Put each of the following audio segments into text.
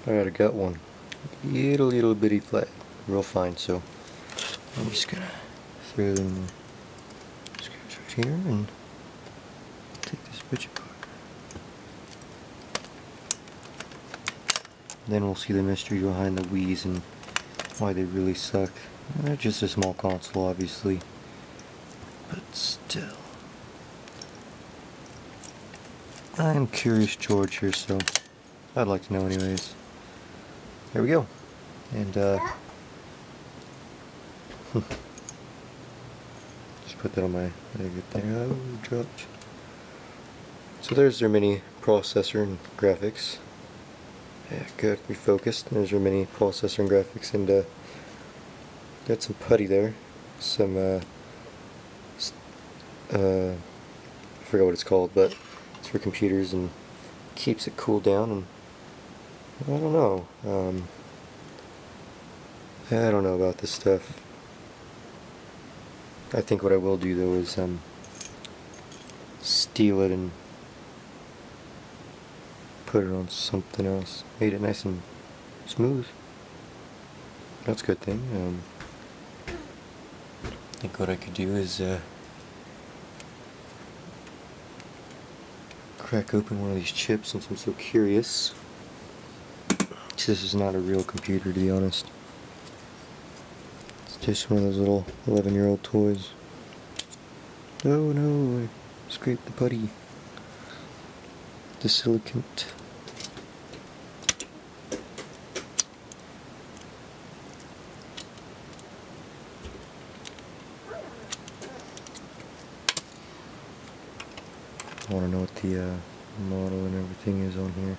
I got a gut one. Little bitty flat. Real fine, so I'm just gonna throw them screws right here and take this bitch apart. Then we'll see the mystery behind the Wii's and why they really suck. They're just a small console, obviously, but still. I'm Curious George here, so I'd like to know anyways. There we go. And just put that on my leg there. Oh, dropped. So there's their mini processor and graphics. Yeah, good. Refocused. There's your mini processor and graphics, and got some putty there. Some I forgot what it's called, but it's for computers and keeps it cooled down. And I don't know. I don't know about this stuff. I think what I will do though is steal it and put it on something else. Made it nice and smooth. That's a good thing. I think what I could do is crack open one of these chips since I'm so curious. This is not a real computer, to be honest. It's just one of those little 11-year-old toys. Oh no, I scraped the putty. The sylicant. I want to know what the model and everything is on here.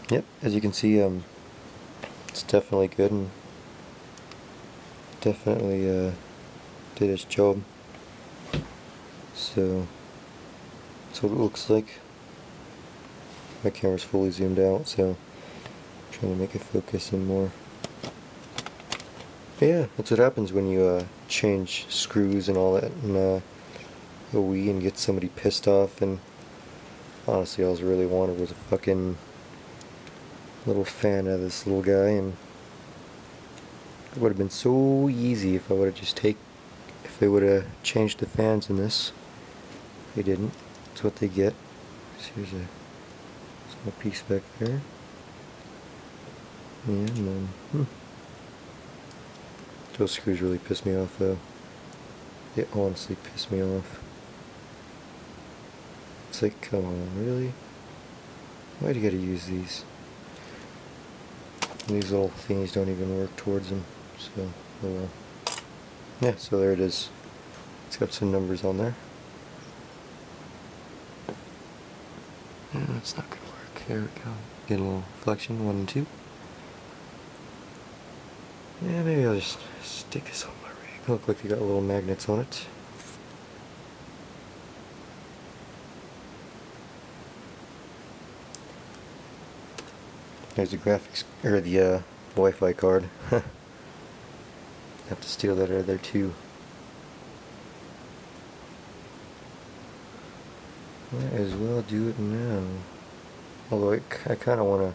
Yep, as you can see, it's definitely good and definitely did its job. So that's what it looks like. My camera's fully zoomed out, so I'm trying to make it focus in more. But yeah, that's what happens when you change screws and all that in a Wii and get somebody pissed off. And honestly, all I really wanted was a fucking little fan of this little guy, and it would have been so easy if I would have just if they would have changed the fans in this. They didn't. That's what they get. So here's a small piece back there. Yeah, and then those screws really piss me off though. They honestly piss me off. It's like, come on, really? Why do you gotta use these? These little thingies don't even work towards them, so oh well. Yeah, so there it is. It's got some numbers on there. Yeah, that's not gonna work. There we go. Get a little flexion, 1 and 2. Yeah, maybe I'll just stick this on my rig. Look like they got little magnets on it. There's the graphics, or the Wi-Fi card. Have to steal that out of there too. Might as well do it now. Although I kind of want to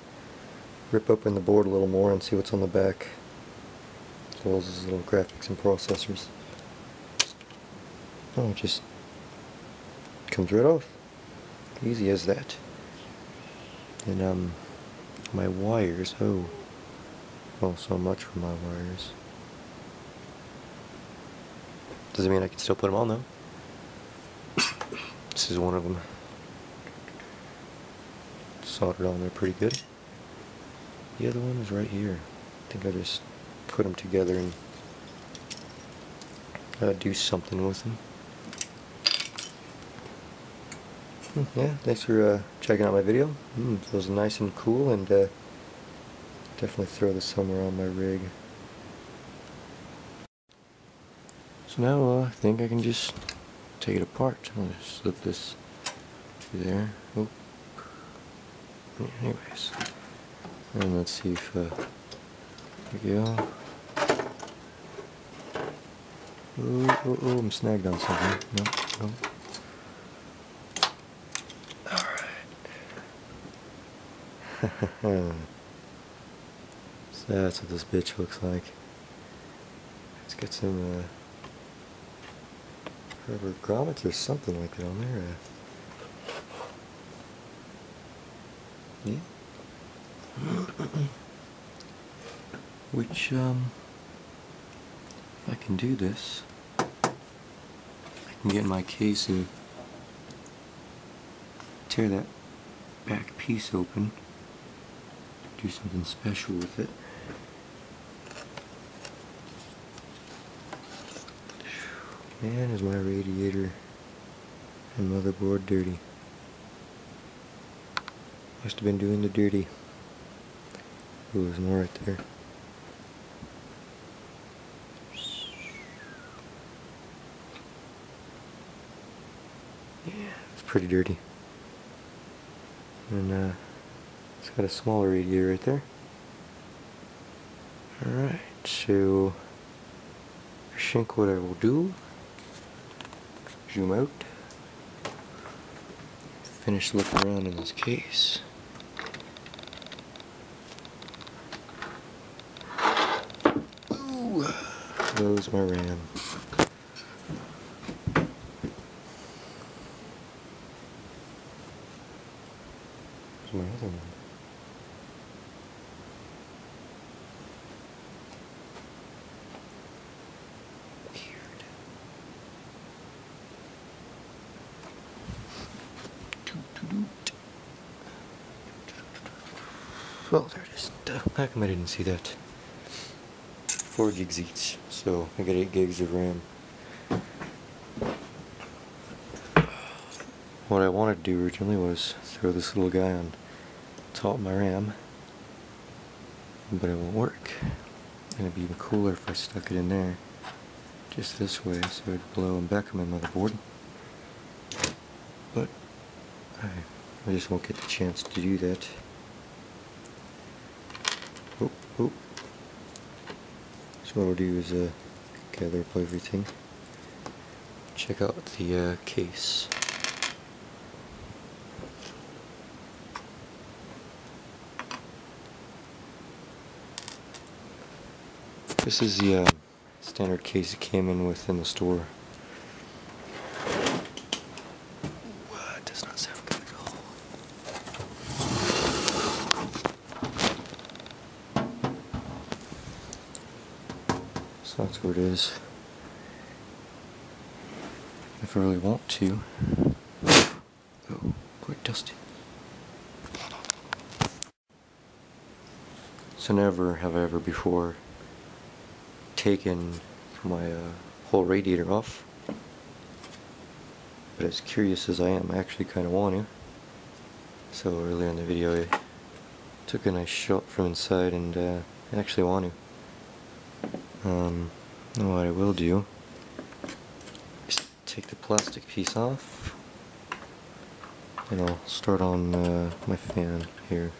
rip open the board a little more and see what's on the back, as well as these little graphics and processors. Oh, it just comes right off. Easy as that. And my wires, oh, well, so much for my wires. Doesn't mean I can still put them on though. This is one of them. Soldered on there pretty good. The other one is right here. I think I just put them together and do something with them. Yeah, thanks for checking out my video. It was nice and cool, and definitely throw this somewhere on my rig. So now I think I can just take it apart. I'll just slip this through there. Oh. Yeah, anyways, and let's see if there we go. Oh, I'm snagged on something. No. So that's what this bitch looks like. Let's get some rubber grommets or something like that on there. Yeah. Which, if I can do this, I can get my case and tear that back piece open, do something special with it. Man, is my radiator and motherboard dirty. Must have been doing the dirty. Ooh, there's more right there. Yeah, it's pretty dirty. And it's got a smaller radiator right there. Alright, so I think what I will do, zoom out, finish looking around in this case. Ooh, there's my RAM. There's my other one. Oh, there it is. How come I didn't see that? 4 gigs each, so I got 8 gigs of RAM. What I wanted to do originally was throw this little guy on top of my RAM, but it won't work. And it'd be even cooler if I stuck it in there, just this way, so it'd blow in back of my motherboard. But I just won't get the chance to do that. Oh. So what we'll do is gather up everything. Check out the case. This is the standard case it came in with in the store. It does not sound good at all. So that's where it is. If I really want to. Oh, quite dusty. So never have I ever before taken my whole radiator off. But as curious as I am, I actually kind of want to. So earlier in the video I took a nice shot from inside and I actually want to. And what I will do is take the plastic piece off and I'll start on my fan here.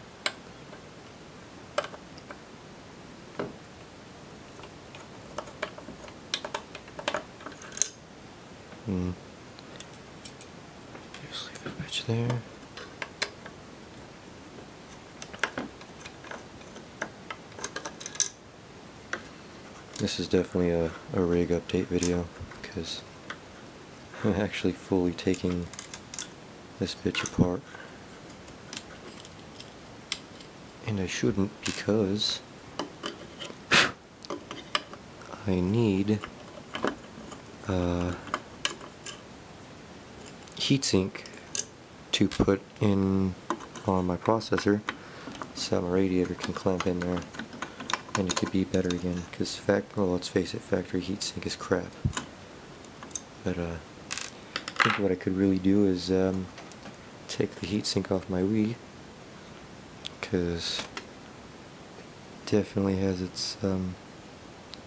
Just leave that bitch there. This is definitely a rig update video because I'm actually fully taking this bitch apart. And I shouldn't because I need heatsink to put in on my processor so my radiator can clamp in there and it could be better again, because well, let's face it, factory heatsink is crap. But I think what I could really do is take the heatsink off my Wii, because it definitely has its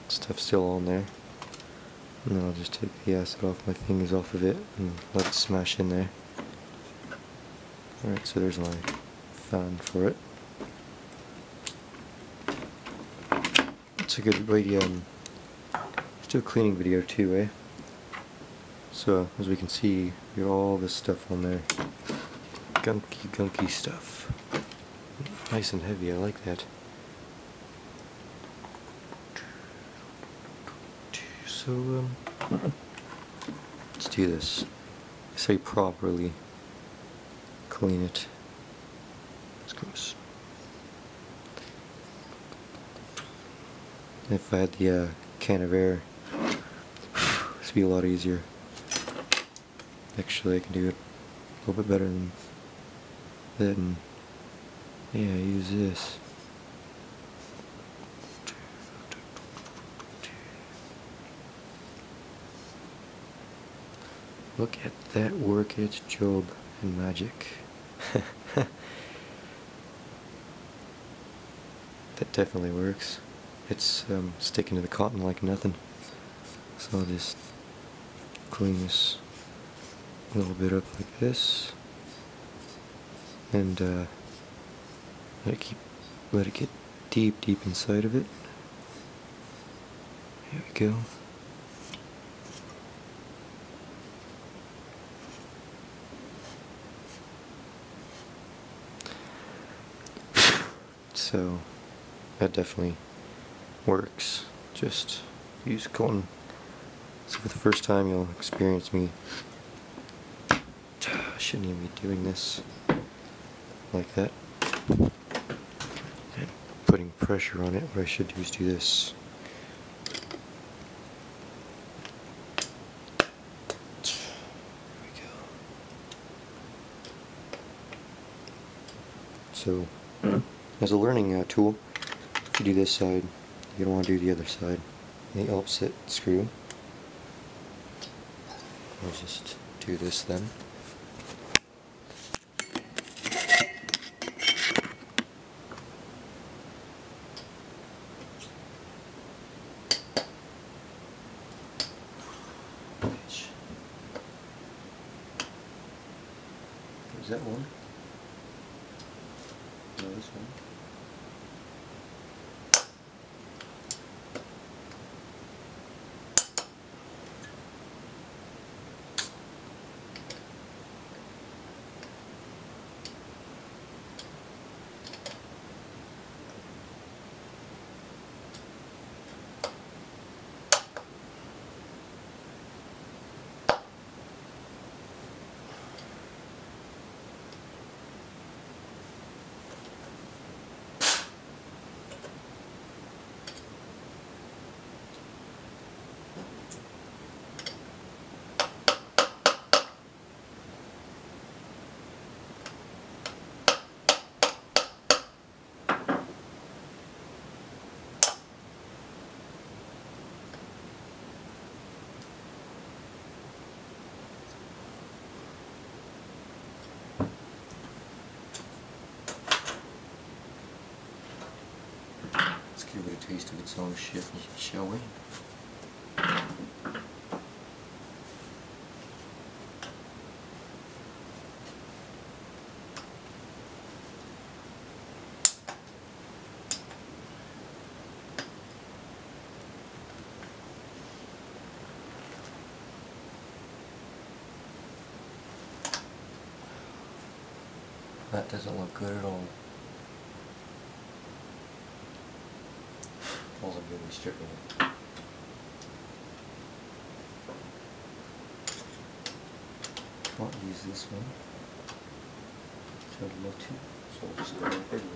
stuff still on there. And then I'll just take the acid off my fingers off of it and let it smash in there. Alright, so there's my fan for it. It's a good way to let's do a cleaning video too, eh? So as we can see, we got all this stuff on there. Gunky stuff. Nice and heavy, I like that. So, let's do this. Say properly clean it. It's gross. If I had the can of air, this would be a lot easier. Actually, I can do it a little bit better than that, and yeah, use this. Look at that work, its job and magic. That definitely works. It's sticking to the cotton like nothing. So I'll just clean this a little bit up like this, and let it get deep inside of it. There we go. So that definitely works. Just use cotton. So for the first time you'll experience me. I shouldn't even be doing this like that. And putting pressure on it. What I should do is do this. There we go. So as a learning tool, if you do this side, you don't want to do the other side. The opposite screw. I'll just do this then. Is that one? No, this one. Let's give it a taste of its own shit, shall we? That doesn't look good at all. All I'm doing is stripping it. Can't use this one. So I'd love to. So I'll just go with the big one.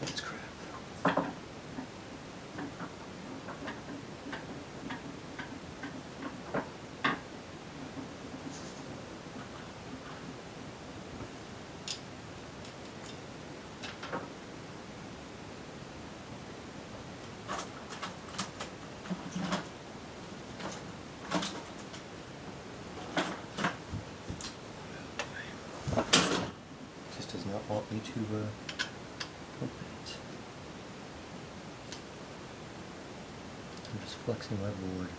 That's crap. Just does not want me to open it. I'm just flexing my board.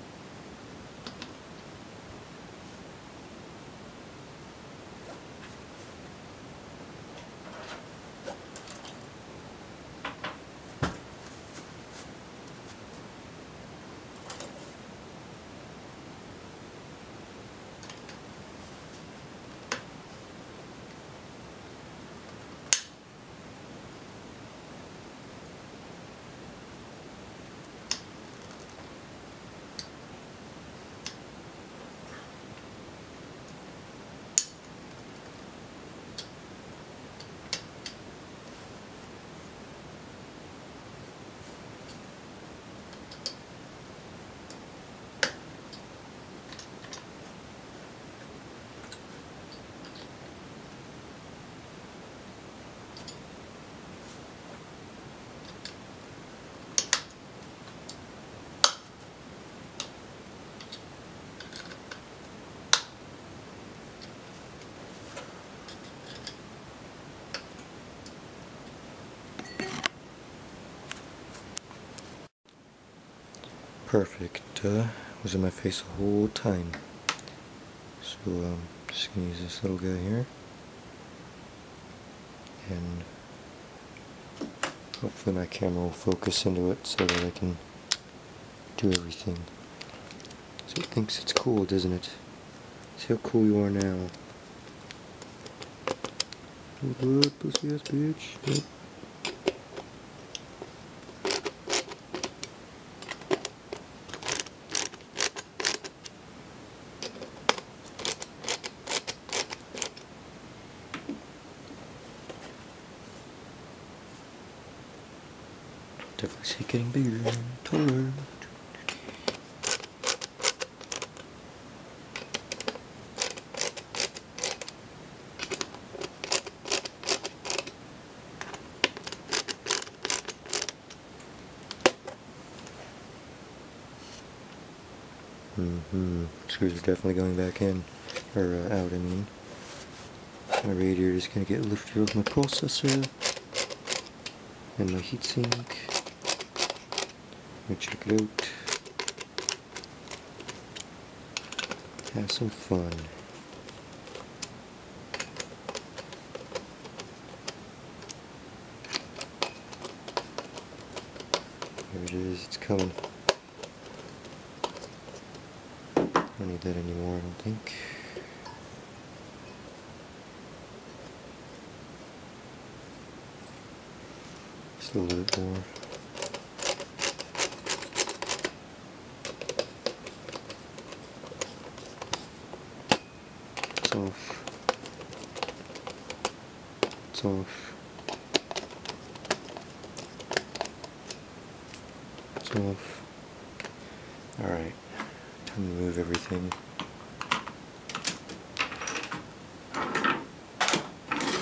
Perfect. Was in my face the whole time. So just gonna use this little guy here, and hopefully my camera will focus into it so that I can do everything. So it thinks it's cool, doesn't it? See how cool you are now. What, pussy ass bitch? Nope. Definitely see it getting bigger and taller. Screws are definitely going back in, or out, I mean. My radiator is going to get lifted with my processor and my heatsink. Let me check it out. Have some fun. There it is, it's coming. I don't need that anymore, I don't think. Just a little bit more. It's off. It's off. It's off. Alright. Time to move everything.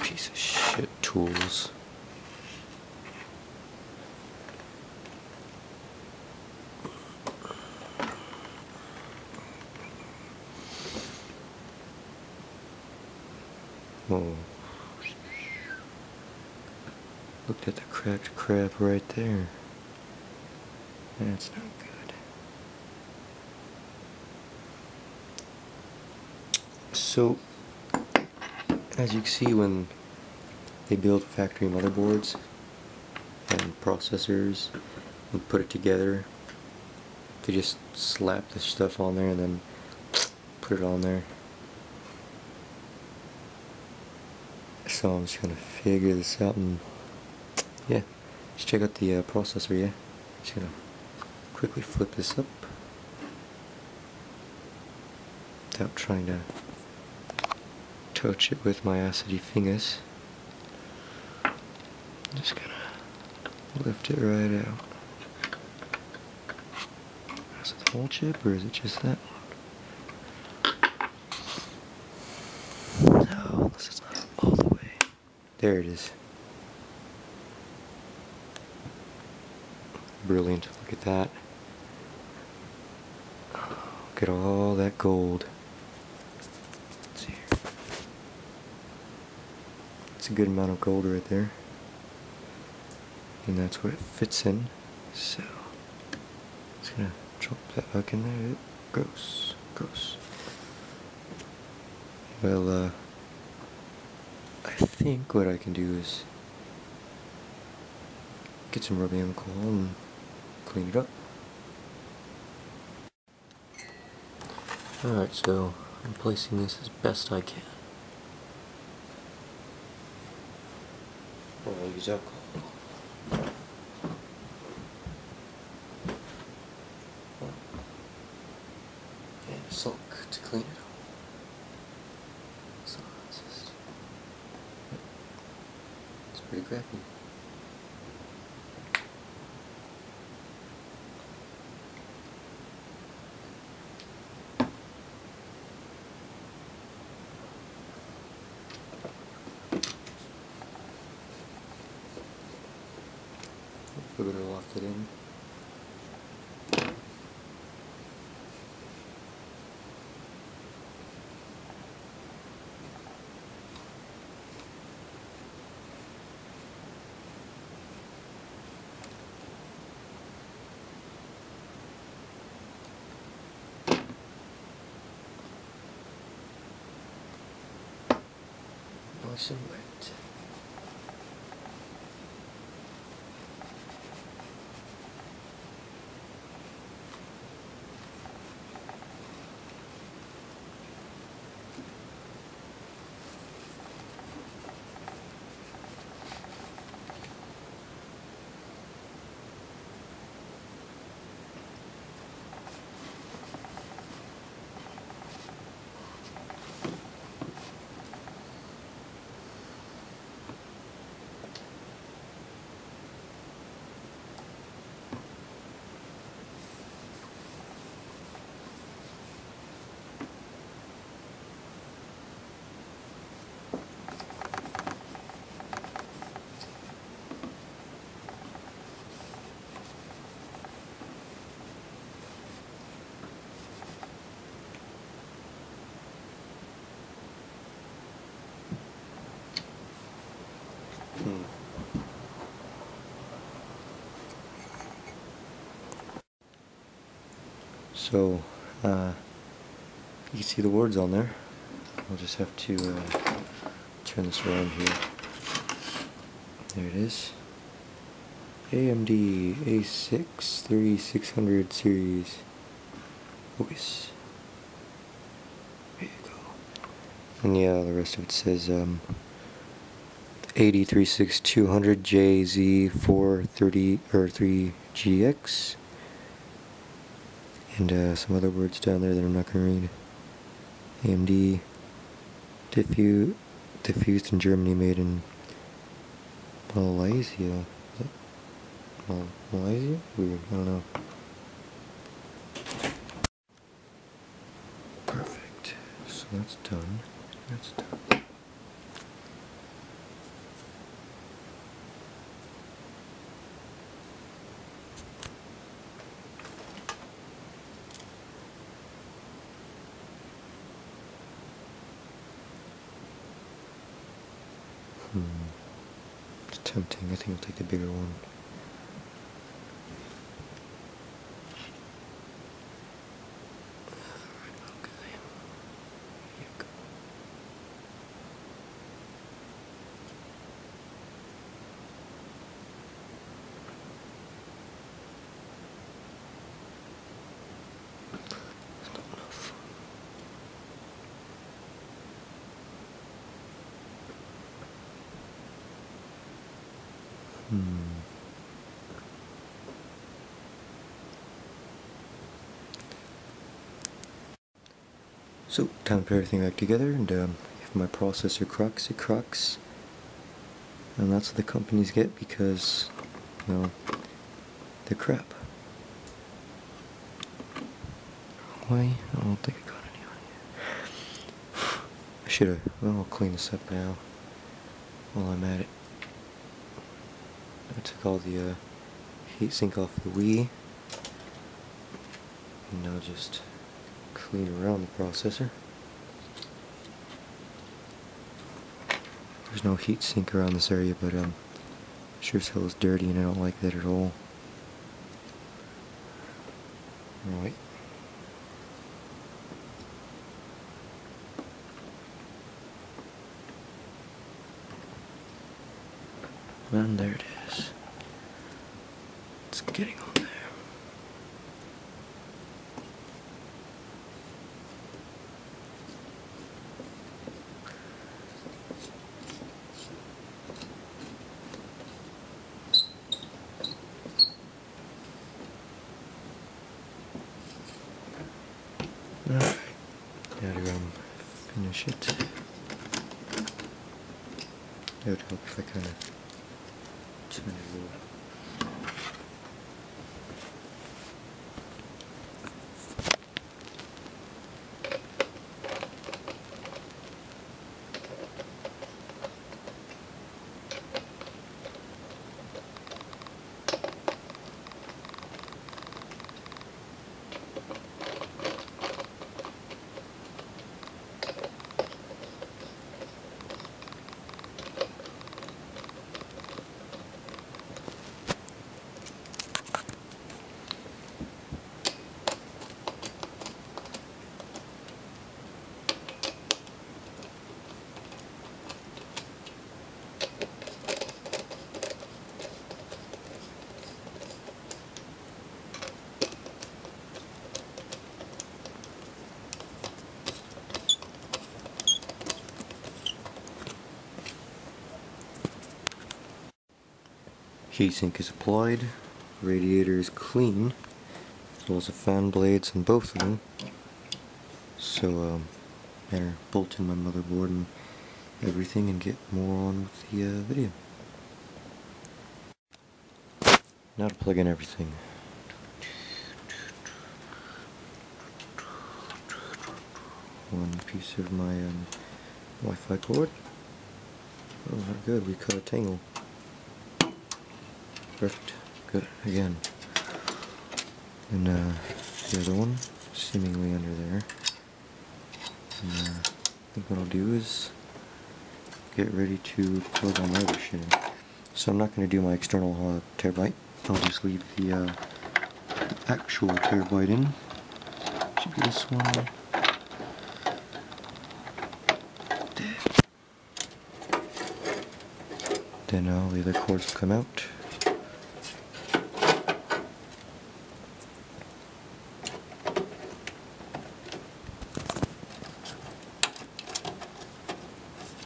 Piece of shit tools. Oh. Looked at the cracked crap right there. That's not good. So, as you can see, when they build factory motherboards and processors and put it together, they just slap this stuff on there and then put it on there. So I'm just gonna figure this out and yeah, just check out the processor. Yeah, just gonna quickly flip this up without trying to touch it with my acidy fingers. I'm just gonna lift it right out. Is it the whole chip or is it just that one? No, this is not all the way. There it is. Brilliant, look at that. Look at all that gold. Let's see here. It's a good amount of gold right there. And that's what it fits in. So, just gonna drop that back in there. Gross, gross. Well, I think what I can do is get some rubbing alcohol and clean it up. Alright, so I'm placing this as best I can. I'll use alcohol. And silk to clean it up. So it's pretty crappy. We're going to loft it in. Nice and wet. So, you can see the words on there. I'll just have to turn this around here. There it is. AMD A6 3600 series. Focus. There you go. And yeah, the rest of it says 8036200 JZ430 or 3GX. And some other words down there that I'm not going to read. AMD diffused in Germany, made in Malaysia. Is it Malaysia? Weird, I don't know. Perfect. So that's done. That's done. It's tempting. I think I'll take the bigger one. Okay. Here you go. That's not enough. So, time to put everything back together, and if my processor cracks, it cracks. And that's what the companies get, because well, the crap. Why? I don't think I got any on here. I should have. Well, I'll clean this up now while I'm at it. I took all the heatsink off the Wii, and now just clean around the processor. There's no heatsink around this area, but sure as hell is dirty, and I don't like that at all. Right. And there it is. It's getting on there. Alright, now to finish it. It would help if I kind of turn it a little. Heatsink is applied, radiator is clean, as well as the fan blades on both of them. So better bolt in my motherboard and everything and get more on with the video. Now to plug in everything. One piece of my Wi-Fi cord. Oh, how good, we cut a tangle. Perfect. Good. Again. And the other one, seemingly under there. And I think what I'll do is get ready to plug all my other shit in. So I'm not going to do my external terabyte. I'll just leave the actual terabyte in. Should be this one. Then all the other cords will come out.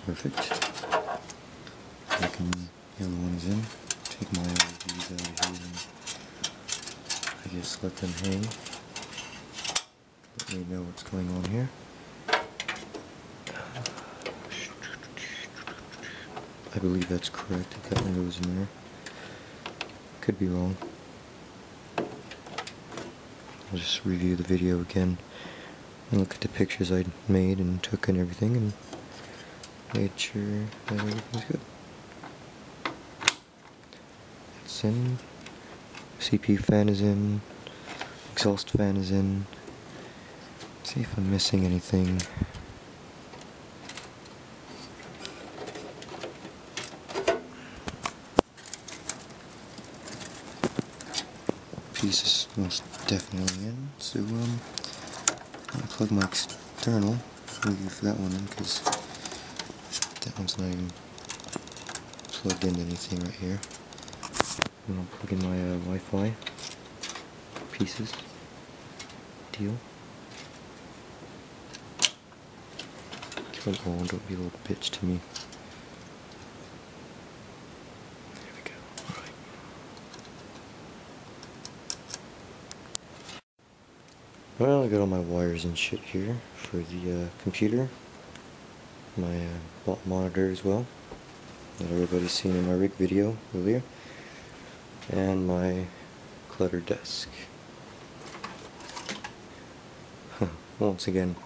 Perfect. I can, the other one is in. Take my LEDs out of here and I guess let them hang. Let me know what's going on here. I believe that's correct, if that one goes in there. Could be wrong. I'll just review the video again and look at the pictures I made and took and everything and made sure that everything's good. It's in. CPU fan is in. Exhaust fan is in. Let's see if I'm missing anything. Piece is most definitely in. So I'll plug my external. Leave that one in because that one's not even plugged into anything right here. And I'll plug in my Wi-Fi pieces. Deal. Come on, don't be a little bitch to me. There we go. Alright. Well, I got all my wires and shit here for the computer. My bot monitor as well, that everybody's seen in my rig video earlier. and my cluttered desk. Once again,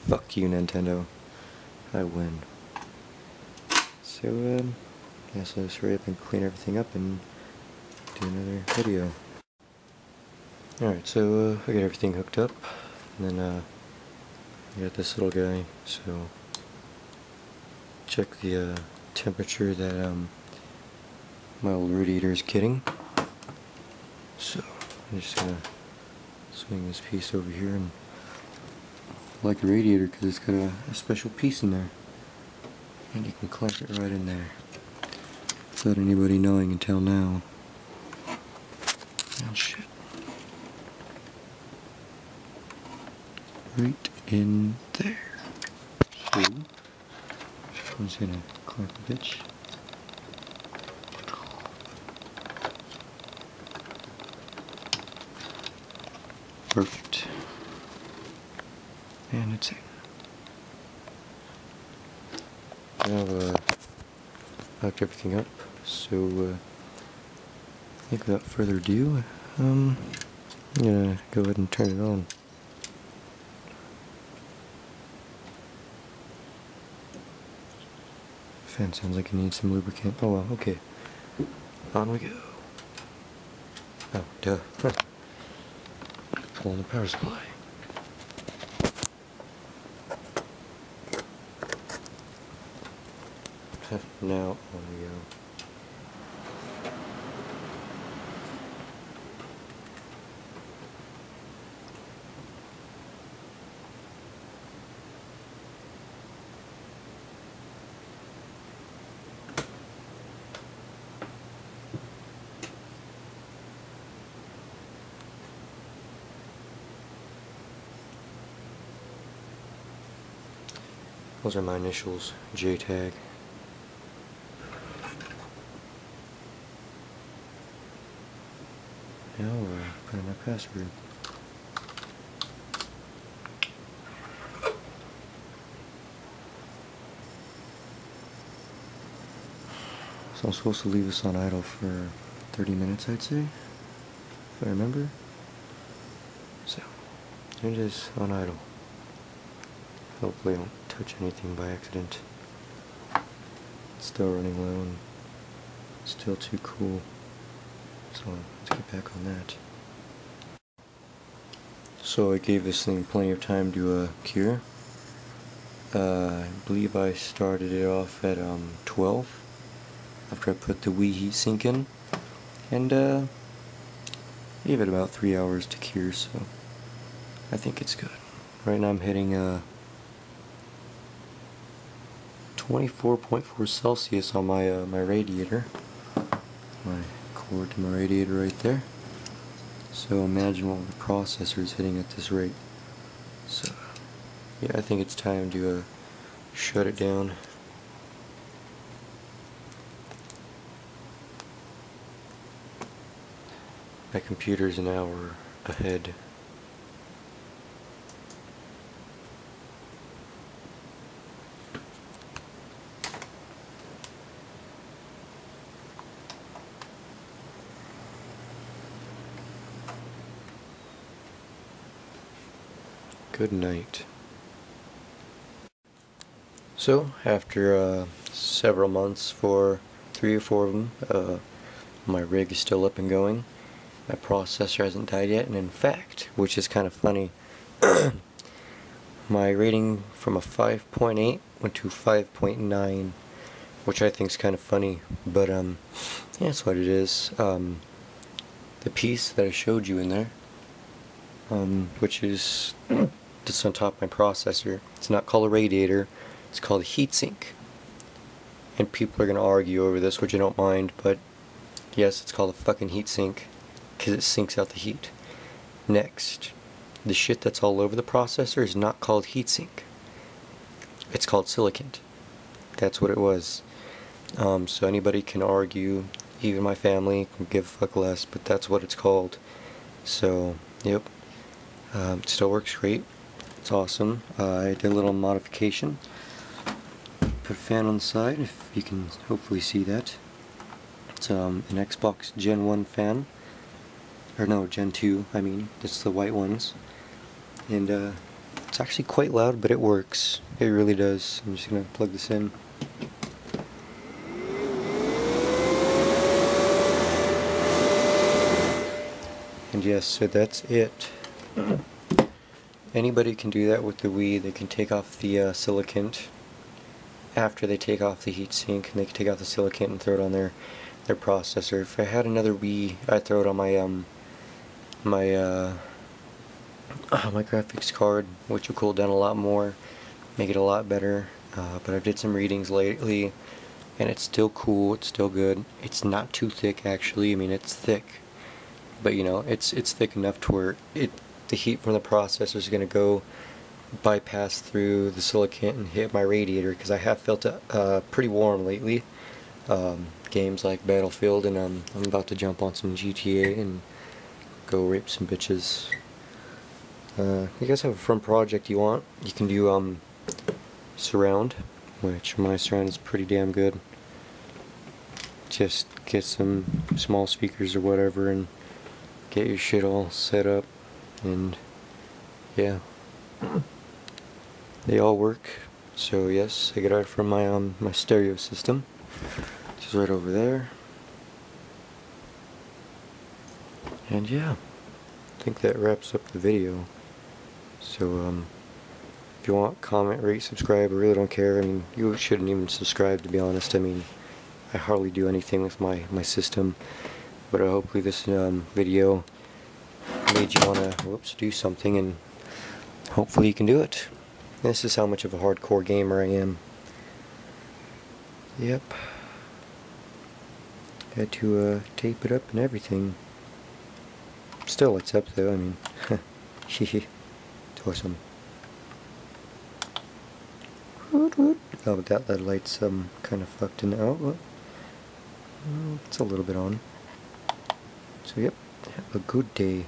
fuck you, Nintendo. I win. So, yeah, so let's hurry up and clean everything up and do another video. Alright, so I got everything hooked up, and then I got this little guy, so check the temperature that my old radiator is getting. So I'm just gonna swing this piece over here, and I like the radiator because it's got a special piece in there, and you can clamp it right in there without anybody knowing until now. Oh shit. Right in there. So I'm just gonna clamp the bitch. Perfect. And it's in. Now hooked everything up, so I think without further ado, I'm gonna go ahead and turn it on. Fan sounds like it needs some lubricant. Oh well, okay. On we go. Oh, duh. Pull on the power supply. Now on we go. Those are my initials, J-tag. Now we're putting my password. So I'm supposed to leave this on idle for 30 minutes, I'd say, if I remember. So, here it is on idle. Hopefully I don't touch anything by accident. It's still running low and still too cool. So let's get back on that. So I gave this thing plenty of time to cure. I believe I started it off at 12 after I put the Wii heatsink in, and gave it about 3 hours to cure, so I think it's good. Right now I'm hitting 24.4 Celsius on my my radiator. My cord to my radiator right there. So imagine what the processor is hitting at this rate. So yeah, I think it's time to shut it down. My computer's an hour ahead. Good night. So, after several months, for 3 or 4 of them, my rig is still up and going. My processor hasn't died yet, and in fact, which is kind of funny, my rating from a 5.8 went to 5.9, which I think is kind of funny, but yeah, that's what it is. The piece that I showed you in there, which is just on top of my processor, it's not called a radiator, it's called a heatsink. And people are going to argue over this, which I don't mind, but yes, it's called a fucking heatsink because it sinks out the heat. Next, the shit that's all over the processor is not called heatsink. It's called silicant. That's what it was. So anybody can argue, even my family can give a fuck less, but that's what it's called. So, yep. It still works great. It's awesome. I did a little modification. Put a fan on the side, if you can hopefully see that. It's an Xbox Gen 1 fan. Or no, Gen 2, I mean. It's the white ones. And it's actually quite loud, but it works. It really does. I'm just gonna plug this in. And yes, so that's it. Anybody can do that with the Wii. They can take off the silicant after they take off the heatsink, and they can take off the silicant and throw it on their processor. If I had another Wii, I'd throw it on my my graphics card, which will cool down a lot more, make it a lot better. But I did some readings lately, and it's still cool. It's still good. It's not too thick, actually. I mean, it's thick, but you know, it's thick enough to where the heat from the processor is going to go bypass through the silicant and hit my radiator, because I have felt it pretty warm lately. Games like Battlefield, and I'm about to jump on some GTA and go rape some bitches. You guys have a fun project you want, you can do surround, which my surround is pretty damn good. Just get some small speakers or whatever and get your shit all set up, and yeah, they all work. So yes, I get it from my my stereo system, which is right over there. And yeah, I think that wraps up the video. So if you want, comment, rate, subscribe. I really don't care. I mean, you shouldn't even subscribe, to be honest. I mean, I hardly do anything with my system, but hopefully this video made you wanna do something, and hopefully you can do it. This is how much of a hardcore gamer I am. Yep. Had to tape it up and everything. Still lights up though, I mean. It's awesome. Oh, but that LED light's kind of fucked in. Oh, it's a little bit on. So yep, have a good day.